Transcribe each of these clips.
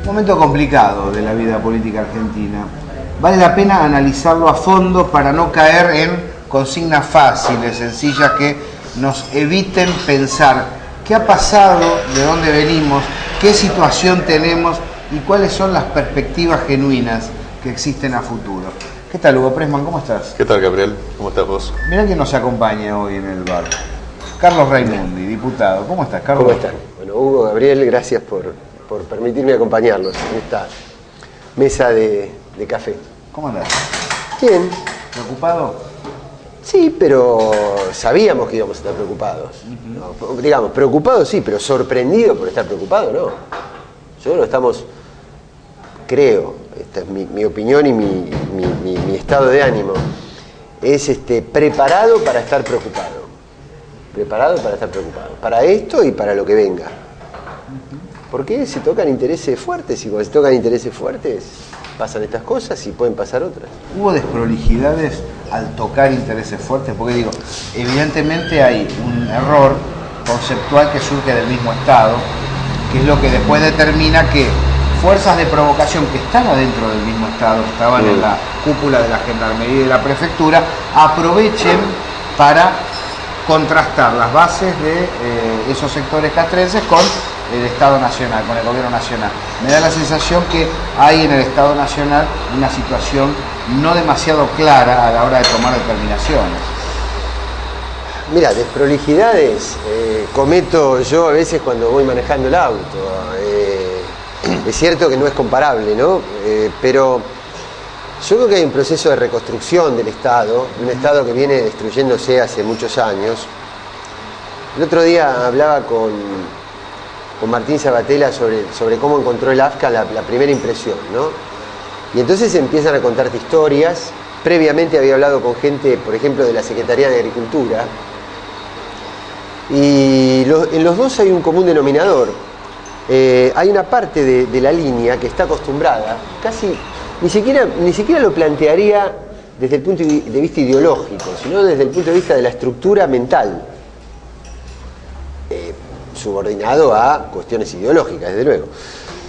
Momento complicado de la vida política argentina. Vale la pena analizarlo a fondo para no caer en consignas fáciles, sencillas, que nos eviten pensar qué ha pasado, de dónde venimos, qué situación tenemos y cuáles son las perspectivas genuinas que existen a futuro. ¿Qué tal, Hugo Pressman? ¿Cómo estás? ¿Qué tal, Gabriel? ¿Cómo estás vos? Mirá quién nos acompaña hoy en el bar. Carlos Raimundi, diputado. ¿Cómo estás, Carlos? ¿Cómo están? Bueno, Hugo, Gabriel, gracias por permitirme acompañarlos en esta mesa de café. ¿Cómo andás? Bien. ¿Preocupado? Sí, pero sabíamos que íbamos a estar preocupados. No, digamos, preocupados sí, pero sorprendidos por estar preocupados, no. Yo no estamos, creo, esta es mi opinión y mi estado de ánimo, es preparado para estar preocupado. Preparado para estar preocupado. Para esto y para lo que venga. Porque se tocan intereses fuertes y cuando se tocan intereses fuertes pasan estas cosas y pueden pasar otras. ¿Hubo desprolijidades al tocar intereses fuertes? Porque digo, evidentemente hay un error conceptual que surge del mismo Estado, que es lo que después determina que fuerzas de provocación que están adentro del mismo Estado, estaban en la cúpula de la Gendarmería y de la Prefectura, aprovechen para contrastar las bases de esos sectores castrenses con el Estado Nacional, con el Gobierno Nacional. Me da la sensación que hay en el Estado Nacional una situación no demasiado clara a la hora de tomar determinaciones. Mira, desprolijidades cometo yo a veces cuando voy manejando el auto. Es cierto que no es comparable, ¿no? Pero yo creo que hay un proceso de reconstrucción del Estado, un Estado que viene destruyéndose hace muchos años. El otro día hablaba con Martín Sabatella sobre cómo encontró el AFCA la primera impresión, ¿no? Y entonces empiezan a contarte historias. Previamente había hablado con gente, por ejemplo, de la Secretaría de Agricultura. Y en los dos hay un común denominador. Hay una parte de la línea que está acostumbrada, casi ni siquiera lo plantearía desde el punto de vista ideológico, sino desde el punto de vista de la estructura mental, subordinado a cuestiones ideológicas, desde luego.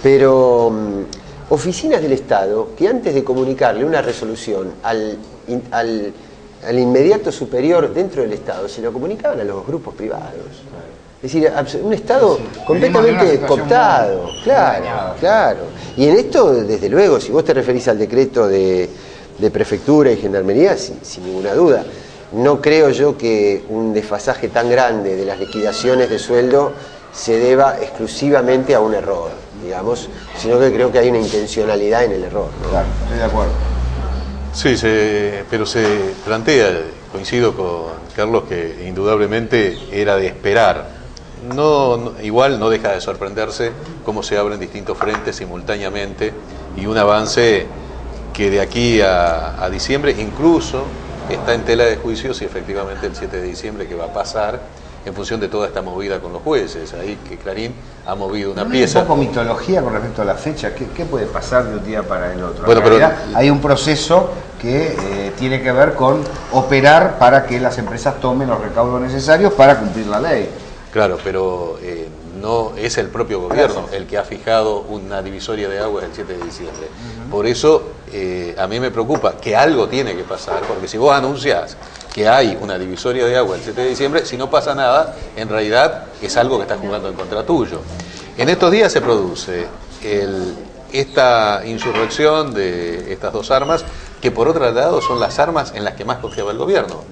Pero oficinas del Estado que antes de comunicarle una resolución al inmediato superior dentro del Estado, se lo comunicaban a los grupos privados. Es decir, un Estado completamente cooptado. Claro. Y en esto, desde luego, si vos te referís al decreto de Prefectura y Gendarmería, sin ninguna duda, no creo yo que un desfasaje tan grande de las liquidaciones de sueldo se deba exclusivamente a un error, digamos, sino que creo que hay una intencionalidad en el error, ¿no? Claro, estoy de acuerdo. Sí, pero se plantea, coincido con Carlos, que indudablemente era de esperar. Igual no deja de sorprenderse cómo se abren distintos frentes simultáneamente y un avance que de aquí a diciembre incluso está en tela de juicio si efectivamente el 7 de diciembre que va a pasar en función de toda esta movida con los jueces. Ahí que Clarín ha movido una pieza. Un poco mitología con respecto a la fecha. ¿Qué puede pasar de un día para el otro? Bueno, en realidad, hay un proceso que tiene que ver con operar para que las empresas tomen los recaudos necesarios para cumplir la ley. Claro, pero no es el propio gobierno el que ha fijado una divisoria de aguas el 7 de diciembre. Por eso a mí me preocupa que algo tiene que pasar, porque si vos anunciás que hay una divisoria de aguas el 7 de diciembre, si no pasa nada, en realidad es algo que está jugando en contra tuyo. En estos días se produce esta insurrección de estas dos armas, que por otro lado son las armas en las que más confiaba el gobierno.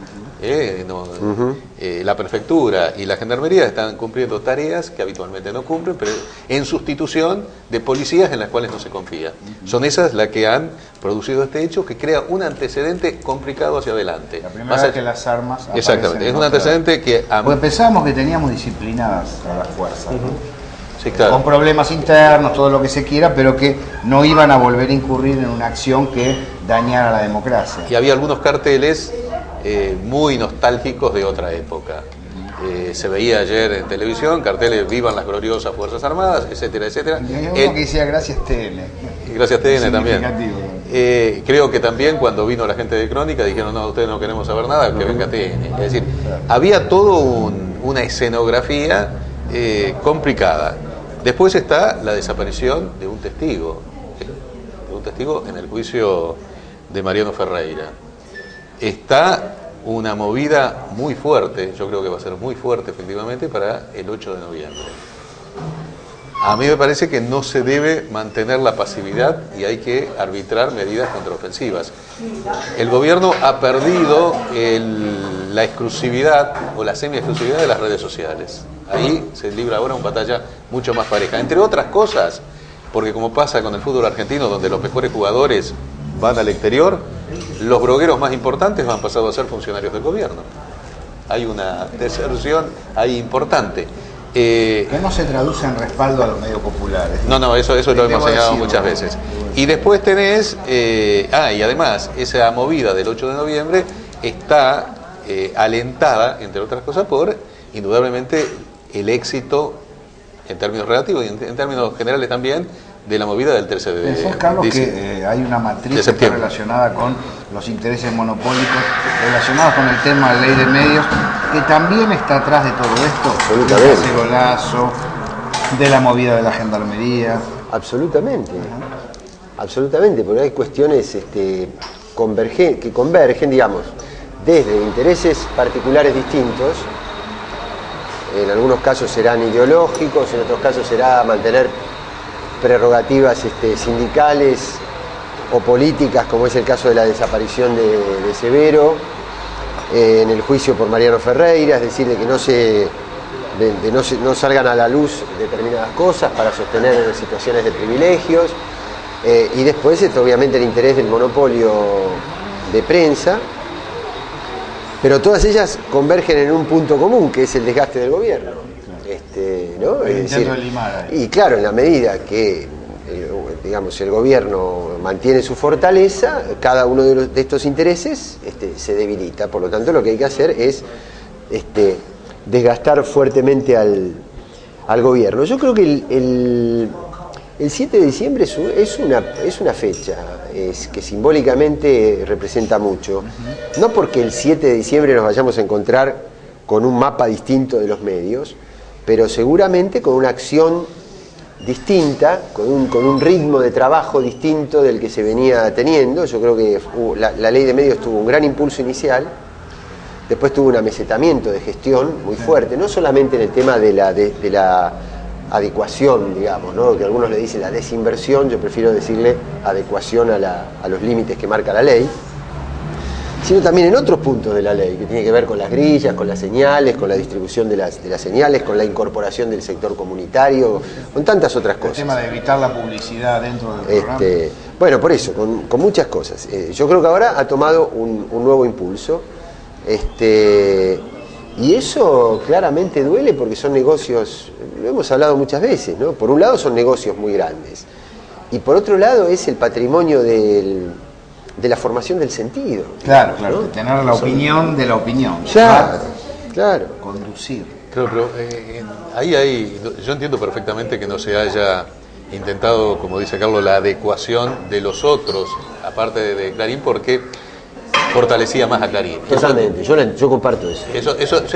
La Prefectura y la Gendarmería están cumpliendo tareas que habitualmente no cumplen, pero en sustitución de policías en las cuales no se confía. Son esas las que han producido este hecho que crea un antecedente complicado hacia adelante. La primera vez que las armas exactamente, es un antecedente que... Porque pensábamos que teníamos disciplinadas a las fuerzas, sí, claro, con problemas internos, todo lo que se quiera, pero que no iban a volver a incurrir en una acción que dañara la democracia. Y había algunos carteles muy nostálgicos de otra época. Se veía ayer en televisión carteles "Vivan las gloriosas Fuerzas Armadas", etcétera, etcétera. Y hay uno que decía "Gracias TN". Gracias TN también. Creo que también cuando vino la gente de Crónica dijeron: no, ustedes no queremos saber nada, que venga TN. Es decir, había todo una escenografía complicada. Después está la desaparición de un testigo en el juicio de Mariano Ferreira. Está una movida muy fuerte, yo creo que va a ser muy fuerte efectivamente, para el 8 de noviembre. A mí me parece que no se debe mantener la pasividad y hay que arbitrar medidas contraofensivas. El gobierno ha perdido la exclusividad o la semi-exclusividad de las redes sociales. Ahí se libra ahora una batalla mucho más pareja. Entre otras cosas, porque como pasa con el fútbol argentino, donde los mejores jugadores van al exterior, los blogueros más importantes han pasado a ser funcionarios del gobierno. Hay una deserción ahí importante. Que no se traduce en respaldo a los medios populares. No, eso lo hemos señalado muchas veces. Y después tenés, y además, esa movida del 8 de noviembre está alentada, entre otras cosas, por, indudablemente, el éxito, en términos relativos y en términos generales también, de la movida del 13 de ¿Pensás, Carlos, que hay una matriz que está relacionada con los intereses monopólicos, relacionados con el tema de la ley de medios, que también está atrás de todo esto? Absolutamente. Del cacerolazo, de la movida de la gendarmería. Absolutamente. Absolutamente, porque hay cuestiones que convergen, digamos, desde intereses particulares distintos. En algunos casos serán ideológicos, en otros casos será mantener prerrogativas sindicales o políticas, como es el caso de la desaparición de Severo, en el juicio por Mariano Ferreira, es decir, de que no salgan a la luz determinadas cosas para sostener situaciones de privilegios, y después obviamente el interés del monopolio de prensa, pero todas ellas convergen en un punto común, que es el desgaste del gobierno. ¿No? Es decir, y claro, en la medida que digamos, el gobierno mantiene su fortaleza, cada uno de estos intereses se debilita. Por lo tanto, lo que hay que hacer es desgastar fuertemente al gobierno. Yo creo que el 7 de diciembre es una fecha que simbólicamente representa mucho. No porque el 7 de diciembre nos vayamos a encontrar con un mapa distinto de los medios, pero seguramente con una acción distinta, con un ritmo de trabajo distinto del que se venía teniendo. Yo creo que la ley de medios tuvo un gran impulso inicial, después tuvo un amesetamiento de gestión muy fuerte, no solamente en el tema de la adecuación, digamos, ¿no? Que algunos le dicen la desinversión, yo prefiero decirle adecuación a los límites que marca la ley, sino también en otros puntos de la ley, que tiene que ver con las grillas, con las señales, con la distribución de las señales, con la incorporación del sector comunitario, con tantas otras cosas. El tema de evitar la publicidad dentro del programa. Bueno, por eso, con muchas cosas. Yo creo que ahora ha tomado un nuevo impulso, y eso claramente duele porque son negocios, lo hemos hablado muchas veces, ¿no? Por un lado son negocios muy grandes, y por otro lado es el patrimonio de la formación del sentido. Claro, ¿no? De tener la opinión de la opinión. Claro. Conducir. Claro, pero yo entiendo perfectamente que no se haya intentado, como dice Carlos, la adecuación de los otros, aparte de Clarín, porque fortalecía más a Clarín. Totalmente, yo comparto eso.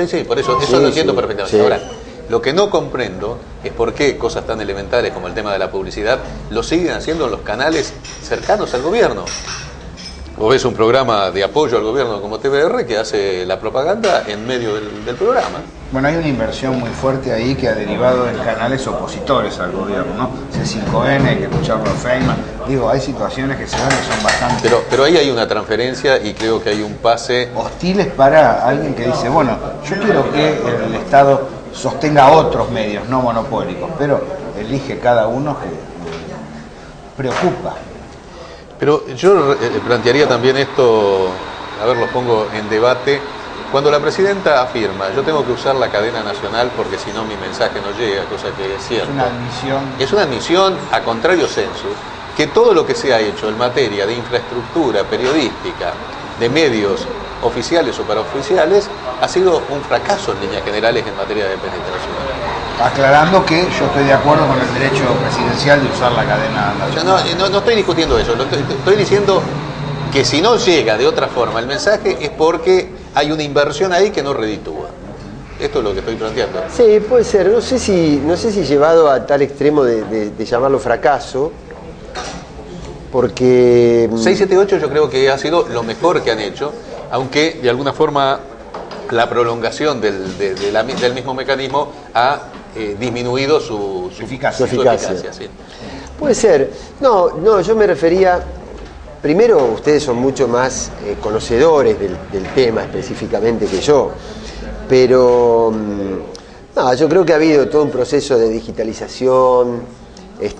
Sí, por eso lo entiendo perfectamente. Sí. Ahora, lo que no comprendo es por qué cosas tan elementales como el tema de la publicidad lo siguen haciendo en los canales cercanos al gobierno. Vos ves un programa de apoyo al gobierno como TVR que hace la propaganda en medio del programa. Bueno, hay una inversión muy fuerte ahí que ha derivado en canales opositores al gobierno, ¿no? C5N, hay que escucharlo a Feynman. Digo, hay situaciones que se dan que son bastante... Pero ahí hay una transferencia y creo que hay un pase... hostiles para alguien que dice, bueno, yo quiero que el Estado sostenga otros medios no monopólicos, pero elige cada uno que preocupa. Pero yo plantearía también esto, a ver, lo pongo en debate. Cuando la presidenta afirma, yo tengo que usar la cadena nacional porque si no mi mensaje no llega, cosa que es cierto. Es una admisión. Es una admisión a contrario sensu, que todo lo que se ha hecho en materia de infraestructura periodística, de medios oficiales o paraoficiales, ha sido un fracaso en líneas generales en materia de penetración. Aclarando que yo estoy de acuerdo con el derecho presidencial de usar la cadena nacional. Yo no estoy discutiendo eso, estoy diciendo que si no llega de otra forma el mensaje es porque hay una inversión ahí que no reditúa. Esto es lo que estoy planteando. Sí, puede ser. No sé si llevado a tal extremo de llamarlo fracaso, porque 678 yo creo que ha sido lo mejor que han hecho, aunque de alguna forma la prolongación del mismo mecanismo ha disminuido su eficacia. Sí. puede ser. No, yo me refería. Primero, ustedes son mucho más conocedores del tema específicamente que yo, pero yo creo que ha habido todo un proceso de digitalización,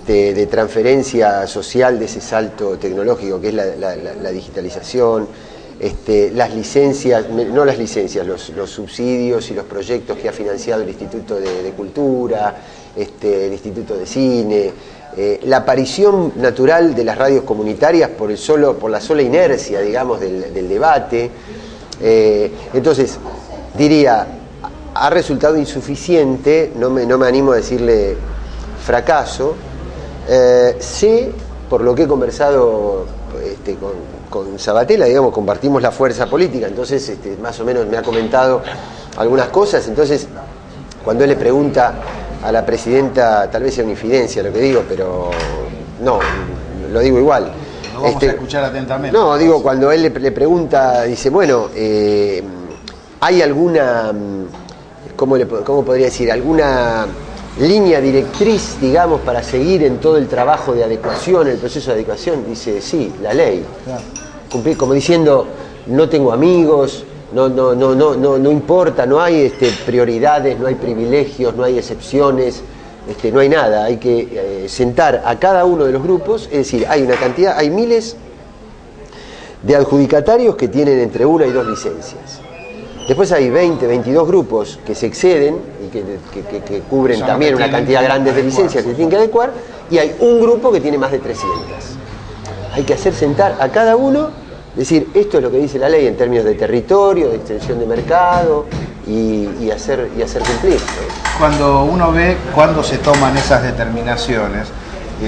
de transferencia social de ese salto tecnológico que es la digitalización, las licencias, no las licencias, los subsidios y los proyectos que ha financiado el Instituto de Cultura, el Instituto de Cine, la aparición natural de las radios comunitarias por la sola inercia, digamos, del debate. Entonces, diría, ha resultado insuficiente, no me animo a decirle fracaso. Sé, por lo que he conversado con Sabatella, digamos, compartimos la fuerza política, entonces más o menos me ha comentado algunas cosas. Entonces, cuando él le pregunta a la presidenta, tal vez sea una infidencia lo que digo, pero no, lo digo igual. Lo vamos a escuchar atentamente. No, digo, cuando él le pregunta, dice, bueno, ¿hay alguna, cómo podría decir, alguna línea directriz, digamos, para seguir en todo el trabajo de adecuación, el proceso de adecuación? Dice, sí, la ley. Claro. Cumplir, como diciendo, no tengo amigos, no importa, no hay prioridades, no hay privilegios, no hay excepciones, no hay nada. Hay que sentar a cada uno de los grupos, es decir, hay miles de adjudicatarios que tienen entre 1 y 2 licencias. Después hay 20, 22 grupos que se exceden y que cubren también una cantidad grande de licencias que se tienen que adecuar, y hay un grupo que tiene más de 300. Hay que hacer sentar a cada uno, decir, esto es lo que dice la ley en términos de territorio, de extensión de mercado, y hacer cumplir, ¿no? Cuando uno ve cuándo se toman esas determinaciones,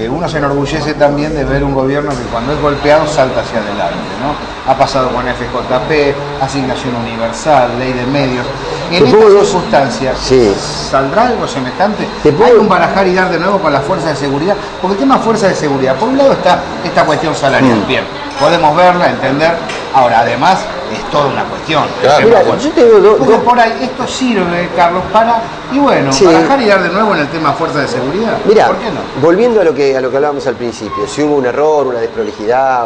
uno se enorgullece también de ver un gobierno que cuando es golpeado salta hacia adelante, ¿no? Ha pasado con FJP, asignación universal, ley de medios. En estas circunstancias, sí, ¿saldrá algo semejante? ¿Hay un barajar y dar de nuevo con las fuerzas de seguridad? Porque el tema fuerzas de seguridad, por un lado está esta cuestión salarial, bien, podemos verla, entender. Ahora, además, es toda una cuestión. Claro. Mira, yo te digo porque por ahí esto sirve, Carlos, para, y bueno, sí, barajar y dar de nuevo en el tema fuerza de seguridad. Mira, ¿por qué no? Volviendo a lo que hablábamos al principio, si hubo un error, una desprolijidad,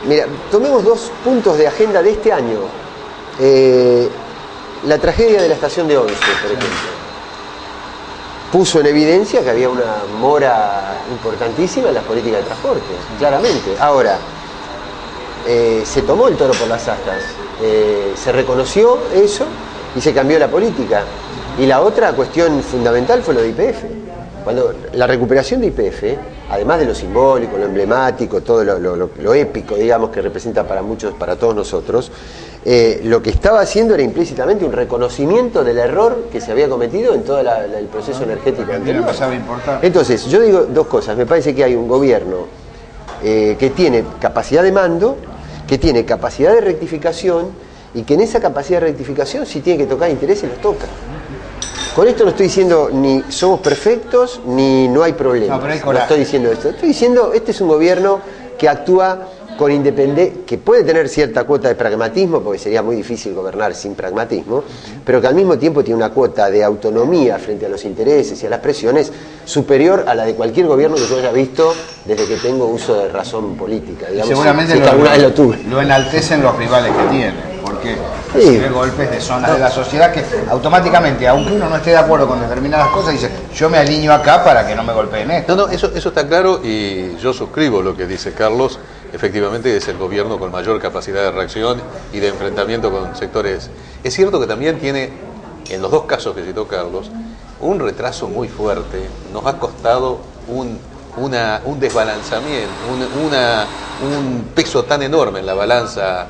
mira, tomemos 2 puntos de agenda de este año. La tragedia de la estación de Once, por ejemplo, puso en evidencia que había una mora importantísima en las políticas de transporte, claramente. Ahora, se tomó el toro por las astas, se reconoció eso y se cambió la política. Y la otra cuestión fundamental fue lo de YPF. Cuando la recuperación de YPF, además de lo simbólico, lo emblemático, todo lo épico, digamos, que representa para muchos, para todos nosotros, lo que estaba haciendo era implícitamente un reconocimiento del error que se había cometido en todo el proceso energético anterior. Entonces, yo digo 2 cosas. Me parece que hay un gobierno que tiene capacidad de mando, que tiene capacidad de rectificación, y que en esa capacidad de rectificación, si tiene que tocar intereses, los toca. Con esto no estoy diciendo ni somos perfectos ni no hay problemas. No estoy diciendo esto. Estoy diciendo, este es un gobierno que actúa con independencia, que puede tener cierta cuota de pragmatismo, porque sería muy difícil gobernar sin pragmatismo, pero que al mismo tiempo tiene una cuota de autonomía frente a los intereses y a las presiones superior a la de cualquier gobierno que yo haya visto desde que tengo uso de razón política. Digamos, seguramente si alguna vez lo tuve. Lo enaltecen los rivales que tienen, porque recibe golpes de zonas de la sociedad que automáticamente, aunque uno no esté de acuerdo con determinadas cosas, dice, yo me alineo acá para que no me golpeen esto. No, eso está claro, y yo suscribo lo que dice Carlos. Efectivamente es el gobierno con mayor capacidad de reacción y de enfrentamiento con sectores. Es cierto que también tiene, en los 2 casos que citó Carlos, un retraso muy fuerte. Nos ha costado un desbalanzamiento, un peso tan enorme en la balanza,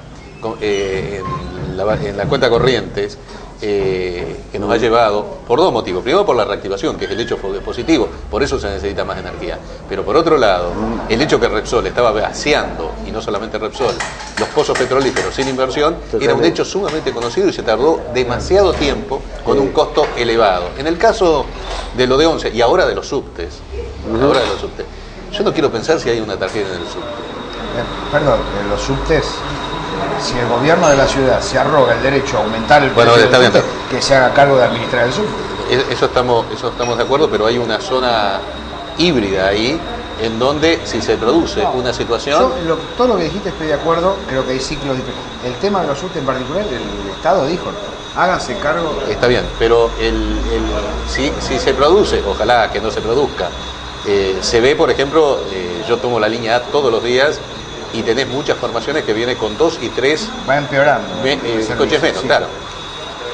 en la cuenta corrientes, que nos ha llevado, por dos motivos. Primero, por la reactivación, que es el hecho positivo, por eso se necesita más energía. Pero por otro lado, el hecho que Repsol estaba vaciando, y no solamente Repsol, los pozos petrolíferos sin inversión, era un hecho sumamente conocido y se tardó demasiado tiempo con un costo elevado. En el caso de lo de Once y ahora de los subtes, yo no quiero pensar si hay una tragedia en el subte. Perdón, los subtes, si el gobierno de la ciudad se arroga el derecho a aumentar el precio del subte, que se haga cargo de administrar el subte. Eso estamos de acuerdo, pero hay una zona híbrida ahí en donde si se produce una situación... Todo lo que dijiste estoy de acuerdo, creo que hay ciclos diferentes. El tema de los subtes en particular, el Estado dijo, háganse cargo... Está bien, pero si se produce, ojalá que no se produzca, se ve, por ejemplo, yo tomo la línea A todos los días y tenés muchas formaciones que vienen con 2 y 3 va empeorando coches menos, sí. Claro.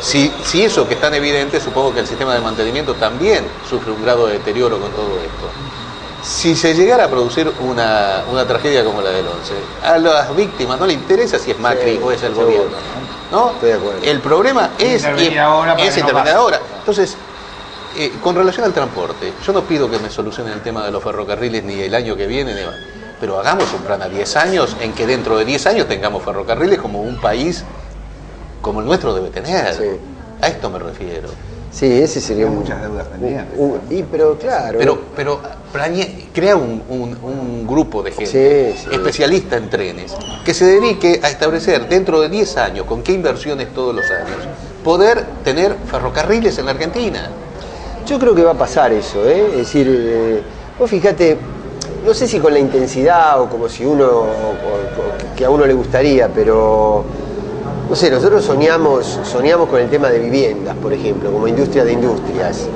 Si eso que es tan evidente, supongo que el sistema de mantenimiento también sufre un grado de deterioro con todo esto. Si se llegara a producir una tragedia como la del 11, a las víctimas no le interesa si es Macri o es el gobierno, ¿no? Estoy de acuerdo. El problema es intervenir ahora. Entonces, con relación al transporte, yo no pido que me solucionen el tema de los ferrocarriles ni el año que viene, pero hagamos un plan a 10 años en que dentro de 10 años tengamos ferrocarriles como un país como el nuestro debe tener. Sí. A esto me refiero. Sí, ese sería muchas deudas pendientes. Pero claro. Pero crea un grupo de gente especialista en trenes que se dedique a establecer dentro de 10 años, con qué inversiones todos los años, poder tener ferrocarriles en la Argentina. Yo creo que va a pasar eso, ¿eh? Es decir, vos fíjate, no sé si con la intensidad o como si que a uno le gustaría, pero no sé, nosotros soñamos con el tema de viviendas, por ejemplo, como industria de industrias.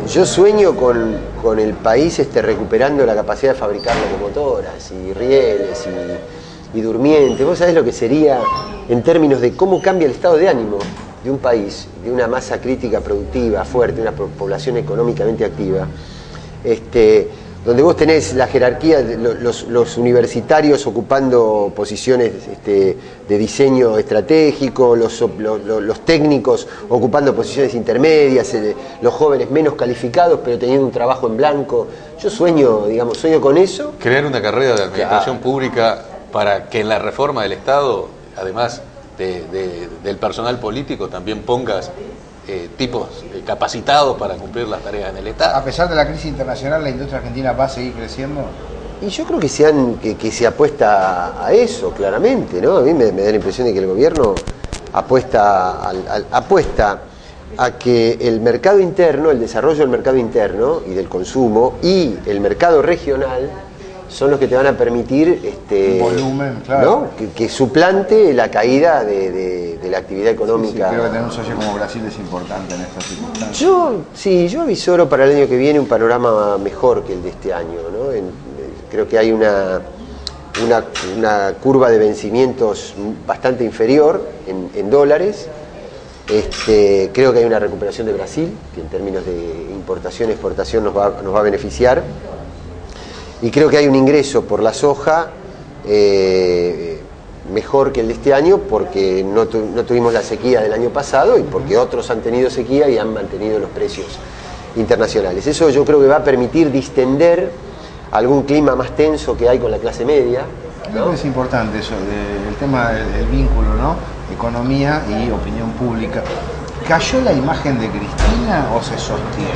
Yo sueño con el país recuperando la capacidad de fabricar locomotoras y rieles y durmientes. Vos sabés lo que sería en términos de cómo cambia el estado de ánimo de un país, de una masa crítica productiva fuerte, una población económicamente activa, donde vos tenés la jerarquía, los universitarios ocupando posiciones de diseño estratégico, los técnicos ocupando posiciones intermedias, los jóvenes menos calificados pero teniendo un trabajo en blanco. Yo sueño con eso. Crear una carrera de administración pública para que en la reforma del Estado, además del personal político, también pongas tipos capacitados para cumplir las tareas en el Estado. A pesar de la crisis internacional, ¿la industria argentina va a seguir creciendo? Y yo creo que se apuesta a eso, claramente, ¿no? A mí me da la impresión de que el gobierno apuesta a que el mercado interno, el desarrollo del mercado interno y del consumo y el mercado regional son los que te van a permitir volumen, claro, ¿no? que suplante la caída de la actividad económica. Sí, creo que tener un socio como Brasil es importante en estas circunstancias. Yo avisoro para el año que viene un panorama mejor que el de este año, ¿no? Creo que hay una curva de vencimientos bastante inferior en dólares. Creo que hay una recuperación de Brasil, que en términos de importación y exportación nos va a beneficiar. Y creo que hay un ingreso por la soja mejor que el de este año, porque no tuvimos la sequía del año pasado y porque otros han tenido sequía y han mantenido los precios internacionales. Eso yo creo que va a permitir distender algún clima más tenso que hay con la clase media, ¿no? Creo que es importante eso, el tema del vínculo, ¿no? Economía y opinión pública. ¿Cayó la imagen de Cristina o se sostiene?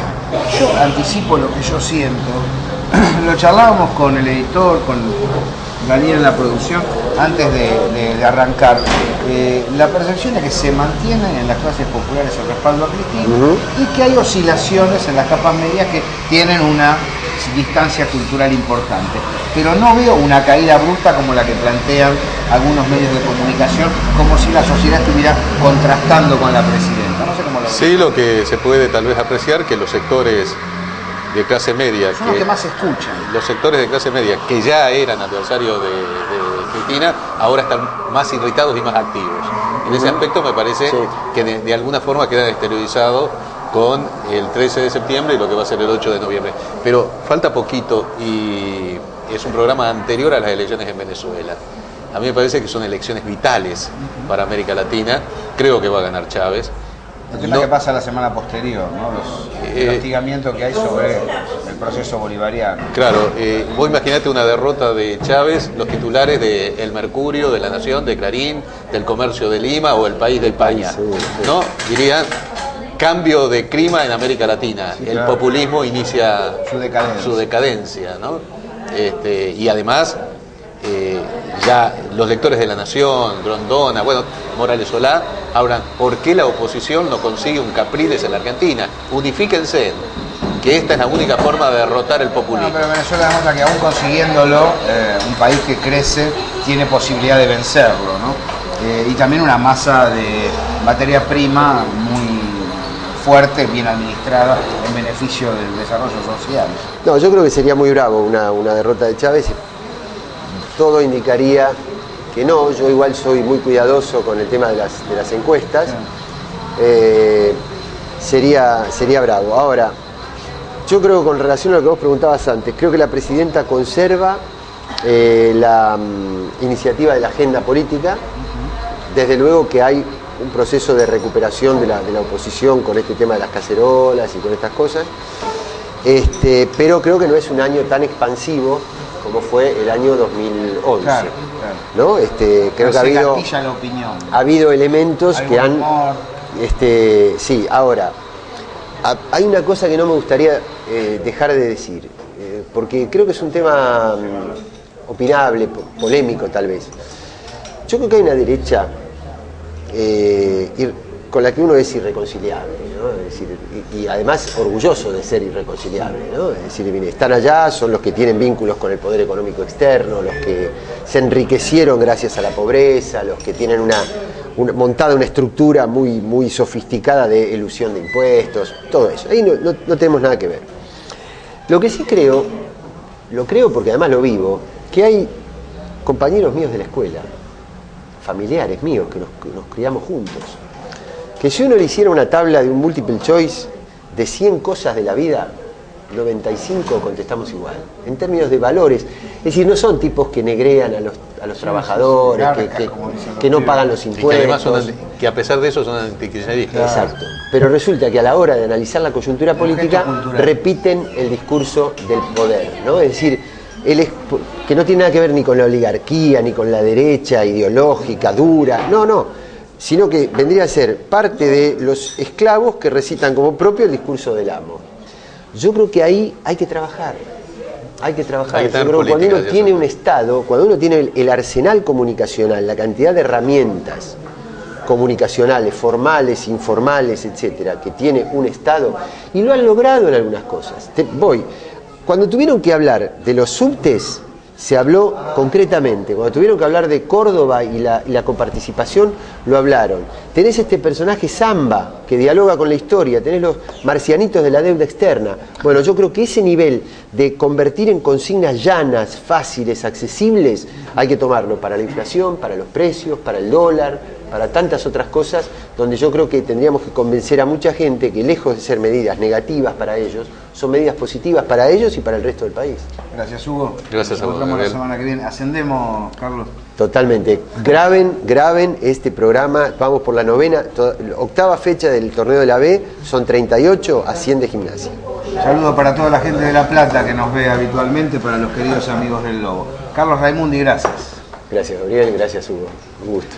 Yo anticipo lo que yo siento. Lo charlábamos con el editor, con Daniel en la producción, antes de arrancar. La percepción es que se mantiene en las clases populares el respaldo a Cristina y que hay oscilaciones en las capas medias que tienen una distancia cultural importante. Pero no veo una caída abrupta como la que plantean algunos medios de comunicación, como si la sociedad estuviera contrastando con la presidenta. No sé cómo lo ven. Sí, lo que se puede tal vez apreciar que los sectores de clase media, son los que más se escuchan. Los sectores de clase media que ya eran adversarios de Cristina, ahora están más irritados y más activos. En ese aspecto me parece que de alguna forma quedan exteriorizados con el 13 de septiembre y lo que va a ser el 8 de noviembre. Pero falta poquito y es un programa anterior a las elecciones en Venezuela. A mí me parece que son elecciones vitales para América Latina creo que va a ganar Chávez. El tema que pasa la semana posterior, ¿no? El hostigamiento que hay sobre el proceso bolivariano. Claro, vos imaginate una derrota de Chávez, los titulares de El Mercurio, de La Nación, de Clarín, del Comercio de Lima o El País de España, ¿no? Dirían, cambio de clima en América Latina, sí, el populismo inicia su decadencia, ¿no? Y además, ya los lectores de La Nación, Grondona, bueno, Morales Solá, hablan, ¿por qué la oposición no consigue un Capriles en la Argentina? Unifíquense, que esta es la única forma de derrotar el populismo. No, pero Venezuela demuestra que aún consiguiéndolo, un país que crece tiene posibilidad de vencerlo, ¿no? Y también una masa de materia prima muy fuerte, bien administrada, en beneficio del desarrollo social. No, yo creo que sería muy bravo una derrota de Chávez. Todo indicaría que no. Yo igual soy muy cuidadoso con el tema de las encuestas. Sería bravo. Ahora, yo creo que con relación a lo que vos preguntabas antes, creo que la presidenta conserva la iniciativa de la agenda política. Desde luego que hay un proceso de recuperación de la oposición con este tema de las cacerolas y con estas cosas, pero creo que no es un año tan expansivo como fue el año 2011. Claro. ¿No? Creo que ha habido elementos que han... sí, ahora, hay una cosa que no me gustaría dejar de decir, porque creo que es un tema opinable, polémico tal vez. Yo creo que hay una derecha con la que uno es irreconciliable, ¿no? Es decir, y además orgulloso de ser irreconciliable, ¿no? Es decir, están allá, son los que tienen vínculos con el poder económico externo, los que se enriquecieron gracias a la pobreza, los que tienen montada una estructura muy sofisticada de elusión de impuestos, todo eso. Ahí no tenemos nada que ver. Lo que sí creo porque además lo vivo, que hay compañeros míos de la escuela, familiares míos, que nos criamos juntos, que si uno le hiciera una tabla de un multiple choice de 100 cosas de la vida, 95 contestamos igual, en términos de valores. Es decir, no son tipos que negrean a los trabajadores, que no pagan los impuestos. Que a pesar de eso son antikirchneristas. Exacto. Pero resulta que a la hora de analizar la coyuntura política, repiten el discurso del poder, ¿no? Es decir, que no tiene nada que ver ni con la oligarquía, ni con la derecha ideológica, dura, no, sino que vendría a ser parte de los esclavos que recitan como propio el discurso del amo. Yo creo que ahí hay que trabajar. Yo creo que cuando uno tiene un Estado, cuando uno tiene el arsenal comunicacional, la cantidad de herramientas comunicacionales, formales, informales, etcétera, que tiene un Estado, y lo han logrado en algunas cosas. Cuando tuvieron que hablar de los subtes, se habló concretamente. Cuando tuvieron que hablar de Córdoba y la coparticipación, lo hablaron. Tenés este personaje Zamba, que dialoga con la historia, tenés los marcianitos de la deuda externa. Bueno, yo creo que ese nivel de convertir en consignas llanas, fáciles, accesibles, hay que tomarlo para la inflación, para los precios, para el dólar, para tantas otras cosas, donde yo creo que tendríamos que convencer a mucha gente que, lejos de ser medidas negativas para ellos, son medidas positivas para ellos y para el resto del país. Gracias, Hugo. Gracias a vos. Nos vemos la semana que viene. Ascendemos, Carlos. Totalmente. Graben este programa. Vamos por la 9ª, 8ª fecha del torneo de la B. Son 38, asciende Gimnasia. Saludo para toda la gente de La Plata que nos ve habitualmente, para los queridos amigos del Lobo. Carlos Raimundi, gracias. Gracias, Gabriel. Gracias, Hugo. Un gusto.